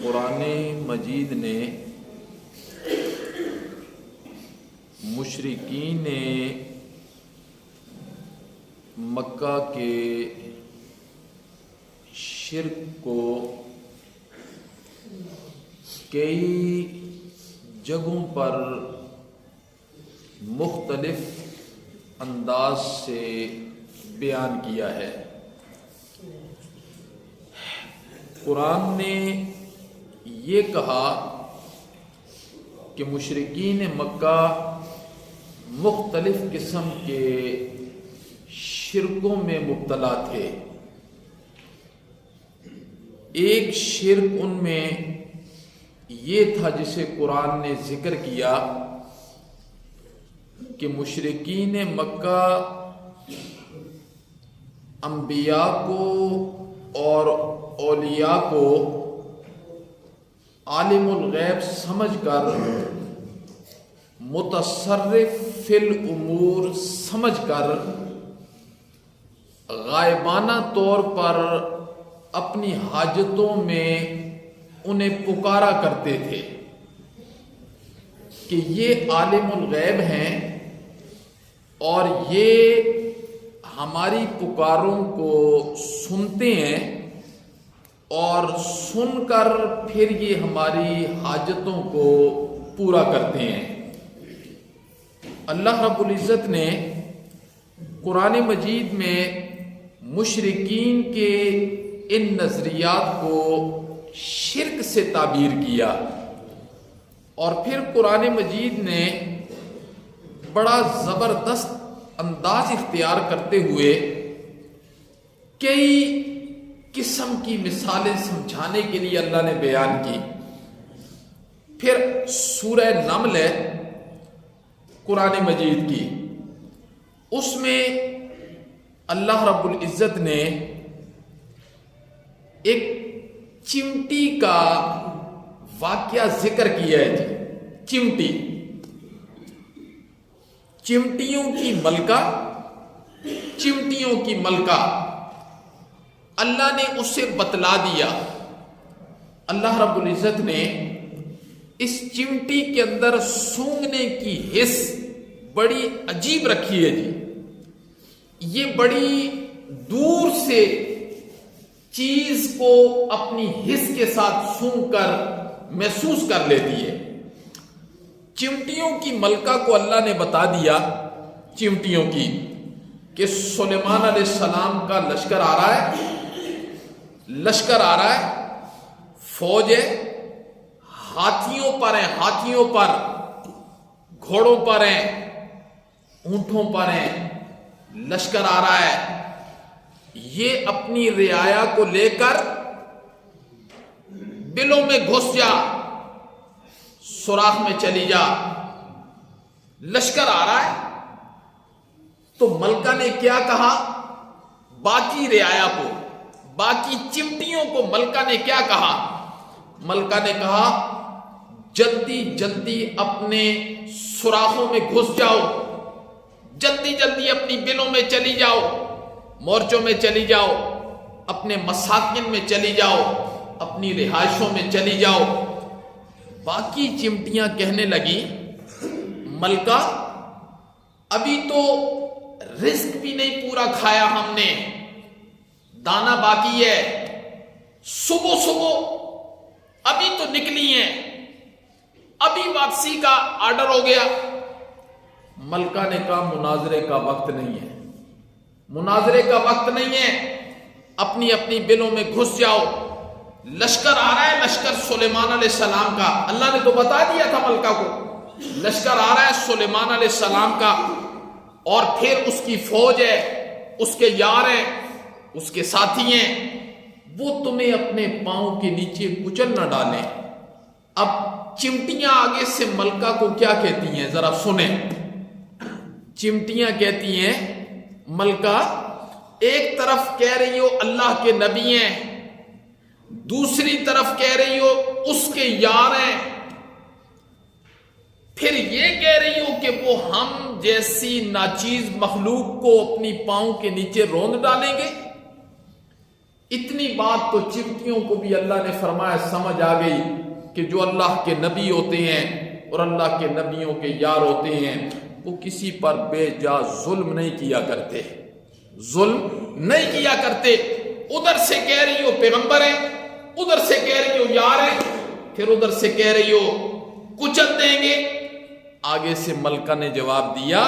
قرآن مجید نے مشرکین مکہ کے شرک کو کئی جگہوں پر مختلف انداز سے بیان کیا ہے۔ قرآن نے یہ کہا کہ مشرکین مکہ مختلف قسم کے شرکوں میں مبتلا تھے۔ ایک شرک ان میں یہ تھا جسے قرآن نے ذکر کیا کہ مشرکین مکہ انبیاء کو اور اولیاء کو عالم الغیب سمجھ کر متصرف فی الامور سمجھ کر غائبانہ طور پر اپنی حاجتوں میں انہیں پکارا کرتے تھے کہ یہ عالم الغیب ہیں اور یہ ہماری پکاروں کو سنتے ہیں اور سن کر پھر یہ ہماری حاجتوں کو پورا کرتے ہیں۔ اللہ رب العزت نے قرآن مجید میں مشرکین کے ان نظریات کو شرک سے تعبیر کیا، اور پھر قرآن مجید نے بڑا زبردست انداز اختیار کرتے ہوئے کئی قسم کی مثالیں سمجھانے کے لیے اللہ نے بیان کی۔ پھر سورہ نمل ہے قرآن مجید کی، اس میں اللہ رب العزت نے ایک چمٹی کا واقعہ ذکر کیا ہے جی۔ چمٹیوں کی ملکہ، چمٹیوں کی ملکہ اللہ نے اسے بتلا دیا۔ اللہ رب العزت نے اس چمٹی کے اندر سونگھنے کی حس بڑی عجیب رکھی ہے جی۔ یہ بڑی دور سے چیز کو اپنی حس کے ساتھ سونگھ کر محسوس کر لیتی ہے۔ چمٹیوں کی ملکہ کو اللہ نے بتا دیا، چمٹیوں کی، کہ سلیمان علیہ السلام کا لشکر آ رہا ہے، لشکر آ رہا ہے، فوج ہے، ہاتھیوں پر ہیں، ہاتھیوں پر، گھوڑوں پر ہیں، اونٹوں پر ہیں، لشکر آ رہا ہے۔ یہ اپنی رعایا کو لے کر بلوں میں گھس جا، سوراخ میں چلی جا، لشکر آ رہا ہے۔ تو ملکہ نے کیا کہا باقی رعایا کو، باقی چمٹیوں کو ملکہ نے کیا کہا؟ ملکہ نے کہا جلدی جلدی اپنے سوراخوں میں گھس جاؤ، جلدی جلدی اپنی بلوں میں چلی جاؤ، مورچوں میں چلی جاؤ، اپنے مساکن میں چلی جاؤ، اپنی رہائشوں میں چلی جاؤ۔ باقی چمٹیاں کہنے لگی ملکہ ابھی تو رزق بھی نہیں پورا کھایا ہم نے، دانا باقی ہے، صبح صبح ابھی تو نکلی ہیں، ابھی واپسی کا آرڈر ہو گیا۔ ملکہ نے کہا مناظرے کا وقت نہیں ہے، مناظرے کا وقت نہیں ہے، اپنی اپنی بلوں میں گھس جاؤ، لشکر آ رہا ہے، لشکر سلیمان علیہ السلام کا۔ اللہ نے تو بتا دیا تھا ملکہ کو، لشکر آ رہا ہے سلیمان علیہ السلام کا، اور پھر اس کی فوج ہے، اس کے یار ہیں، اس کے ساتھی ہیں، وہ تمہیں اپنے پاؤں کے نیچے کچل نہ ڈالیں۔ اب چمٹیاں آگے سے ملکہ کو کیا کہتی ہیں ذرا سنیں۔ چمٹیاں کہتی ہیں ملکہ ایک طرف کہہ رہی ہو اللہ کے نبی ہیں، دوسری طرف کہہ رہی ہو اس کے یار ہیں، پھر یہ کہہ رہی ہو کہ وہ ہم جیسی ناچیز مخلوق کو اپنی پاؤں کے نیچے روند ڈالیں گے۔ اتنی بات تو چمٹیوں کو بھی اللہ نے فرمایا سمجھ آ گئی کہ جو اللہ کے نبی ہوتے ہیں اور اللہ کے نبیوں کے یار ہوتے ہیں وہ کسی پر بے جا ظلم نہیں کیا کرتے، ظلم نہیں کیا کرتے۔ ادھر سے کہہ رہی ہو پیغمبر ہے، ادھر سے کہہ رہی ہو یار ہے، پھر ادھر سے کہہ رہی ہو کچل دیں گے۔ آگے سے ملکہ نے جواب دیا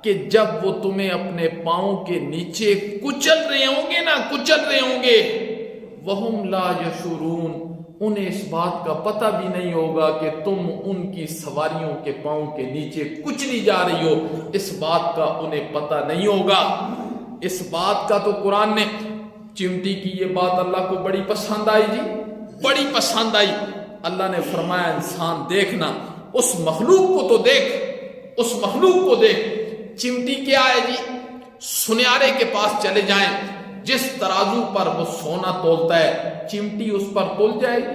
کہ جب وہ تمہیں اپنے پاؤں کے نیچے کچل رہے ہوں گے نا، کچل رہے ہوں گے، وَهُمْ لَا يَشْعُرُونَ، انہیں اس بات کا پتہ بھی نہیں ہوگا کہ تم ان کی سواریوں کے پاؤں کے نیچے کچلی جا رہی ہو، اس بات کا انہیں پتہ نہیں ہوگا۔ اس بات کا تو قرآن نے، چمٹی کی یہ بات اللہ کو بڑی پسند آئی جی، بڑی پسند آئی۔ اللہ نے فرمایا انسان دیکھنا، اس مخلوق کو تو دیکھ، اس مخلوق کو دیکھ۔ چمٹی کیا ہے جی؟ سنیارے کے پاس چلے جائیں، جس ترازو پر وہ سونا تولتا ہے چمٹی اس پر تول جائے گی؟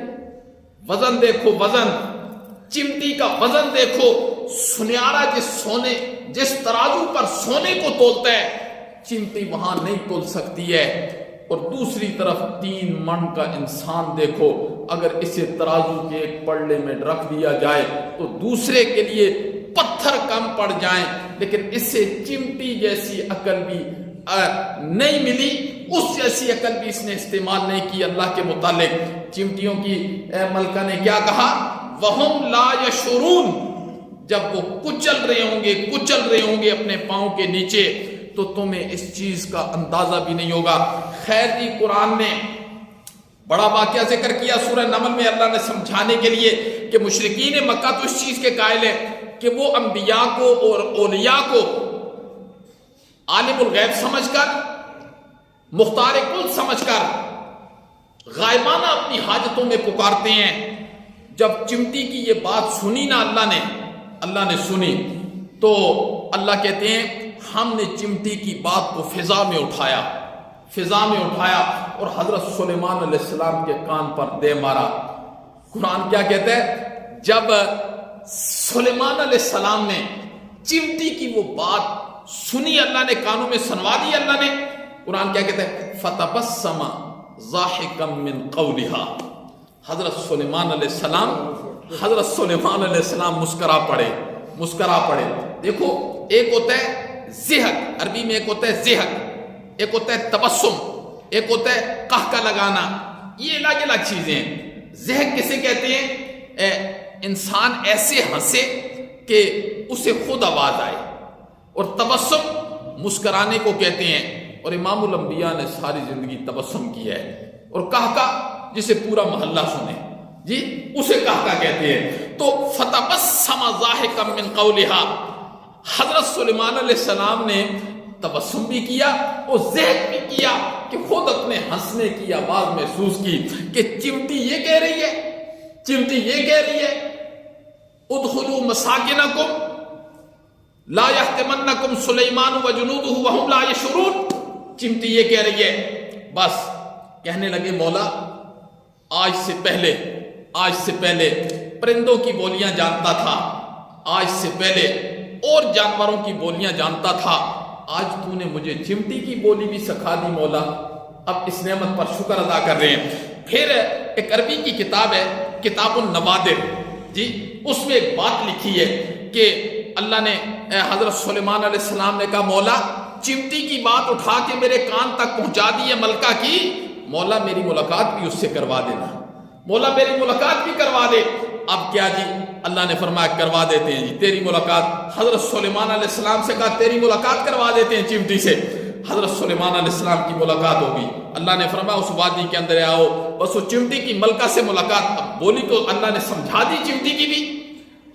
وزن دیکھو، وزن، چمٹی کا وزن دیکھو۔ سنیارا جس ترازو پر سونے کو تولتا ہے چمٹی وہاں نہیں تول سکتی ہے۔ اور دوسری طرف 3 من کا انسان دیکھو، اگر اسے ترازو کے ایک پلڑے میں رکھ دیا جائے تو دوسرے کے لیے پتھر کم پڑ جائیں، لیکن اسے چمٹی جیسی عقل بھی نہیں ملی، اس جیسی عقل بھی اس نے استعمال نہیں کی اللہ کے متعلق۔ چمٹیوں کی ملکہ نے کیا کہا؟ وَهُمْ لَا يَشْعُرُونَ، جب وہ کچل رہے ہوں گے اپنے پاؤں کے نیچے تو تمہیں اس چیز کا اندازہ بھی نہیں ہوگا۔ خیر جی، قرآن نے بڑا واقعہ ذکر کیا سورہ نمل میں اللہ نے سمجھانے کے لیے کہ مشرکین مکہ تو اس چیز کے قائل ہیں کہ وہ انبیاء کو اور اولیاء کو عالم الغیب سمجھ کر، مختار کل سمجھ کر غائبانہ اپنی حاجتوں میں پکارتے ہیں۔ جب چمٹی کی یہ بات سنی نا اللہ نے سنی تو اللہ کہتے ہیں ہم نے چمٹی کی بات کو فضا میں اٹھایا اور حضرت سلیمان علیہ السلام کے کان پر دے مارا۔ قرآن کیا کہتا ہے؟ جب سلیمان علیہ السلام نے چمٹی کی وہ بات سنی، اللہ نے کانوں میں سنوا دی، اللہ نے، قرآن کیا کہتا ہے؟ فَتَبَسَّمَ ضَاحِكًا مِّن قَوْلِهَا، حضرت سلیمان علیہ السلام مسکرا پڑے۔ دیکھو، ایک ہوتا ہے ضحک، عربی میں ایک ہوتا ہے ضحک، ایک ہوتا ہے تبسم، ایک ہوتا ہے قہقہ لگانا، یہ الگ الگ چیزیں ہیں۔ ضحک کسے کہتے ہیں؟ انسان ایسے ہنسے کہ اسے خود آواز آئے، اور تبسم مسکرانے کو کہتے ہیں، اور امام الانبیاء نے ساری زندگی تبسم کیا ہے۔ اور قہقہ جسے پورا محلہ سنے جی، اسے قہقہ کہتے ہیں۔ تو فتبسم ضاحکا من قولہا، حضرت سلیمان علیہ السلام نے تبسم بھی کیا اور ضحک بھی کیا کہ خود اپنے ہنسنے کی آواز محسوس کی کہ چمٹی یہ کہہ رہی ہے ادخلوا مساکنکم لا یحطمنکم سلیمان وجنودہ وہم لا یشعرون، چمٹی یہ کہہ رہی ہے۔ بس کہنے لگے مولا آج سے پہلے پرندوں کی بولیاں جانتا تھا، آج سے پہلے اور جانوروں کی بولیاں جانتا تھا، آج تو نے مجھے چمٹی کی بولی بھی سکھا دی مولا، اب اس نعمت پر شکر ادا کر رہے ہیں۔ پھر ایک عربی کی کتاب ہے کتاب النوادر جی، اس میں ایک بات لکھی ہے کہ اللہ نے حضرت سلیمان علیہ السلام نے کہا مولا چمٹی کی بات اٹھا کے میرے کان تک پہنچا دی ہے ملکہ کی، مولا میری ملاقات بھی اس سے کروا دینا، مولا میری ملاقات بھی کروا دے۔ اب کیا جی، اللہ نے فرمایا کروا دیتے ہیں جی تیری ملاقات۔ حضرت سلیمان علیہ السلام سے کہا تیری ملاقات کروا دیتے ہیں چمٹی سے۔ حضرت سلیمان علیہ السلام کی ملاقات ہوگی، اللہ نے فرمایا اس وادی کے اندر آؤ، بس وہ چمٹی کی ملکہ سے ملاقات، اب بولی تو اللہ نے سمجھا دی چمٹی کی بھی۔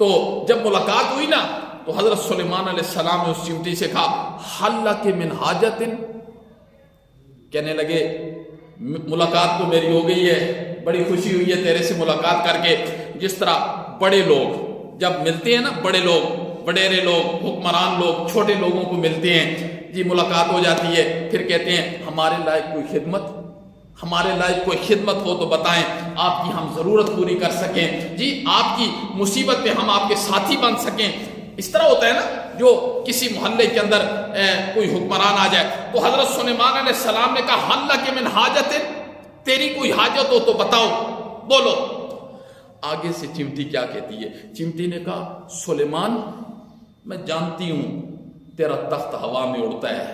تو جب ملاقات ہوئی نا تو حضرت سلیمان علیہ السلام نے اس چمٹی سے کہا حل لک من حاجت، کہنے لگے ملاقات تو میری ہو گئی ہے، بڑی خوشی ہوئی ہے تیرے سے ملاقات کر کے۔ جس طرح بڑے لوگ جب ملتے ہیں نا، بڑے لوگ، وڈیرے لوگ، حکمران لوگ چھوٹے لوگوں کو ملتے ہیں جی، ملاقات ہو جاتی ہے، پھر کہتے ہیں ہمارے لائق کوئی خدمت ہو تو بتائیں، آپ کی ہم ضرورت پوری کر سکیں جی، آپ کی مصیبت میں ہم آپ کے ساتھی بن سکیں۔ اس طرح ہوتا ہے نا، جو کسی محلے کے اندر کوئی حکمران آ جائے تو حضرت سلیمان علیہ السلام نے کہا حل لک من حاجت، تیری کوئی حاجت ہو تو بتاؤ، بولو۔ آگے سے چمٹی کیا کہتی ہے؟ چمٹی نے کہا سلیمان میں جانتی ہوں تیرا تخت ہوا میں اڑتا ہے،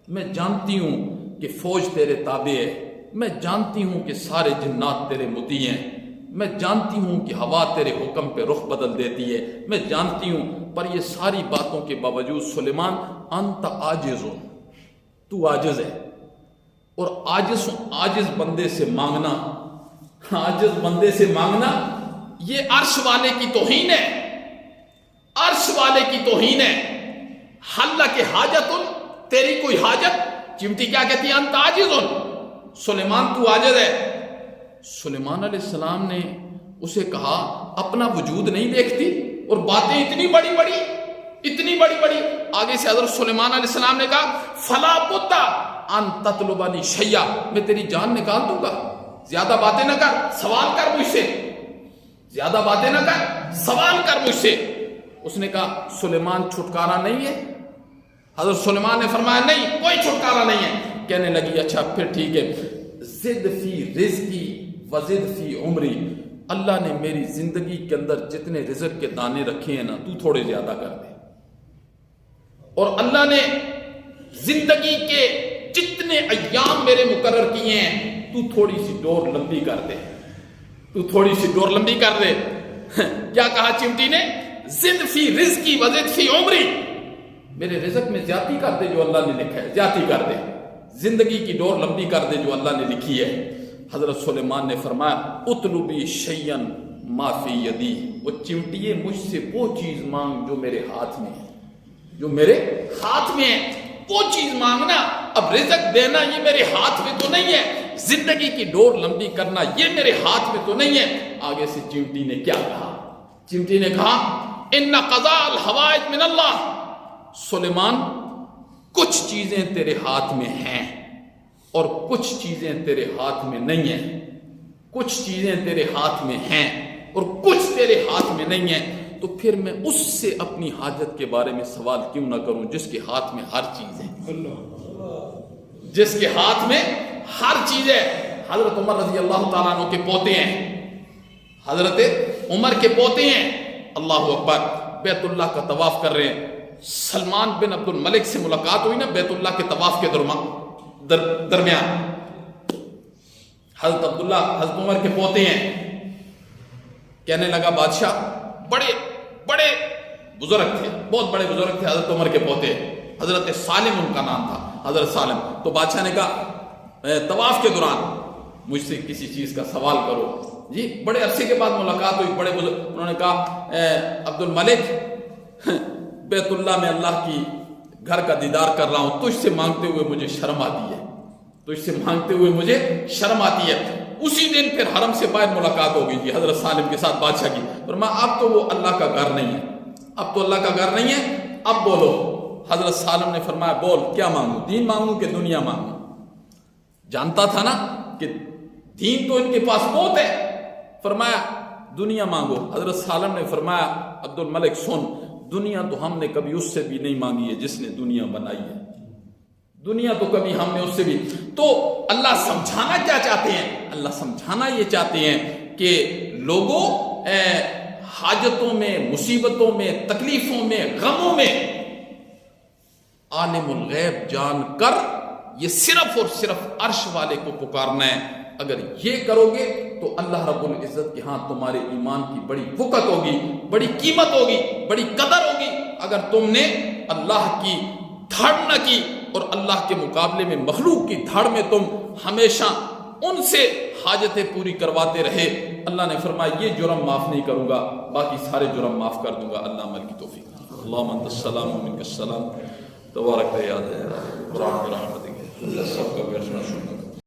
میں جانتی ہوں کہ فوج تیرے تابع ہے، میں جانتی ہوں کہ سارے جنات تیرے مطیع ہیں، میں جانتی ہوں کہ ہوا تیرے حکم پہ رخ بدل دیتی ہے، میں جانتی ہوں، پر یہ ساری باتوں کے باوجود سلیمان انت عاجز، تو عاجز ہے، اور عاجز بندے سے مانگنا، عاجز بندے سے مانگنا یہ عرش والے کی توہین ہے، عرش والے کی توہین ہے۔ حل کے حاجت، تیری کوئی حاجت؟ چمٹی کیا کہتی ہے؟ انت عاجز، سلیمان تو عاجز ہے۔ سلیمان علیہ السلام نے اسے کہا اپنا وجود نہیں دیکھتی اور باتیں اتنی بڑی بڑی، اتنی بڑی بڑی۔ آگے سے حضرت سلیمان علیہ السلام نے کہا فلا بد ان تطلبنی شیئا، میں تیری جان نکال دوں گا، زیادہ باتیں نہ کر، سوال کر مجھ سے، زیادہ باتیں نہ کر، سوال کر مجھ سے۔ اس نے کہا سلیمان چھٹکارا نہیں ہے؟ حضرت سلیمان نے فرمایا نہیں، کوئی چھٹکارا نہیں ہے۔ کہنے لگی اچھا پھر ٹھیک ہے، زد فی رزقی وزد فی عمری، اللہ نے میری زندگی کے اندر جتنے رزق کے دانے رکھے ہیں نا تو تھوڑے زیادہ کر دے، اور اللہ نے زندگی کے جتنے ایام میرے مقرر کیے ہیں تو تھوڑی سی ڈور لمبی کر دے، تو تھوڑی سی ڈور لمبی کر دے۔ کیا کہا چمٹی نے؟ زد فی رزقی وزد فی عمری، میرے رزق میں زیادتی کر دے جو اللہ نے لکھا ہے، زیادتی کر دے، زندگی کی ڈور لمبی کر دے جو اللہ نے لکھی ہے۔ حضرت سلیمان نے فرمایا اطلبی شیئن ما فی یدی، وہ چمٹیے مجھ سے وہ چیز مانگ جو میرے ہاتھ میں ہے، جو میرے ہاتھ میں ہے، وہ چیز مانگنا۔ اب رزق دینا یہ میرے ہاتھ میں تو نہیں ہے، زندگی کی ڈور لمبی کرنا یہ میرے ہاتھ میں تو نہیں ہے۔ آگے سے چمٹی نے کیا کہا؟ چمٹی نے کہا ان قضاء الحوائج من اللہ، سلیمان کچھ چیزیں تیرے ہاتھ میں ہیں اور کچھ چیزیں تیرے ہاتھ میں نہیں ہیں، کچھ چیزیں تیرے ہاتھ میں ہیں اور کچھ تیرے ہاتھ میں نہیں ہیں، تو پھر میں اس سے اپنی حاجت کے بارے میں سوال کیوں نہ کروں جس کے ہاتھ میں ہر چیز ہے، جس کے ہاتھ میں ہر چیز ہے۔ حضرت عمر رضی اللہ تعالیٰ عنہ کے پوتے ہیں، حضرت عمر کے پوتے ہیں، اللہ اکبر، بیت اللہ کا طواف کر رہے ہیں، سلمان بن عبد الملک سے ملاقات ہوئی نا بیت اللہ کے طواف کے درمیان، حضرت عبداللہ حضرت عمر کے پوتے ہیں، کہنے لگا بادشاہ، بڑے بڑے بزرگ تھے، بہت بڑے بزرگ تھے حضرت عمر کے پوتے، حضرت سالم ان کا نام تھا، حضرت سالم۔ تو بادشاہ نے کہا طواف کے دوران مجھ سے کسی چیز کا سوال کرو، جی بڑے عرصے کے بعد ملاقات ہوئی، بڑے بزرگ، انہوں نے کہا عبد الملک بیت اللہ میں اللہ کی گھر کا دیدار کر رہا ہوں، تجھ سے مانگتے ہوئے مجھے شرم آتی ہے، تجھ سے مانگتے ہوئے مجھے شرم آتی ہے۔ اسی دن پھر حرم سے باہر ملاقات ہو گئی جی حضرت سالم کے ساتھ بادشاہ کی، فرمایا اب تو وہ اللہ کا گھر نہیں ہے، اب تو اللہ کا گھر نہیں ہے، اب بولو۔ حضرت سالم نے فرمایا بول کیا مانگوں، دین مانگوں کہ دنیا مانگوں؟ جانتا تھا نا کہ دین تو ان کے پاس بہت ہے، فرمایا دنیا مانگو۔ حضرت سالم نے فرمایا عبد الملک سن، دنیا تو ہم نے کبھی اس سے بھی نہیں مانگی ہے جس نے دنیا بنائی ہے، دنیا تو کبھی ہم نے اس سے بھی۔ تو اللہ سمجھانا کیا چاہتے ہیں؟ اللہ سمجھانا یہ چاہتے ہیں کہ لوگوں حاجتوں میں، مصیبتوں میں، تکلیفوں میں، غموں میں عالم الغیب جان کر یہ صرف اور صرف عرش والے کو پکارنا ہے۔ اگر یہ کرو گے تو اللہ رب العزت کے ہاں تمہارے ایمان کی بڑی وقت ہوگی، بڑی قیمت ہوگی، بڑی قدر ہوگی۔ اگر تم نے اللہ کی دھاڑ نہ کی اور اللہ کے مقابلے میں مخلوق کی دھاڑ میں تم ہمیشہ ان سے حاجتیں پوری کرواتے رہے، اللہ نے فرمایا یہ جرم معاف نہیں کروں گا، باقی سارے جرم معاف کر دوں گا۔ اللہ عمل کی توفیق۔ اللہم انت السلام و منک السلام، تبارک یا ذا الجلال والإکرام برحمتک، سب کا بیٹھنا شروع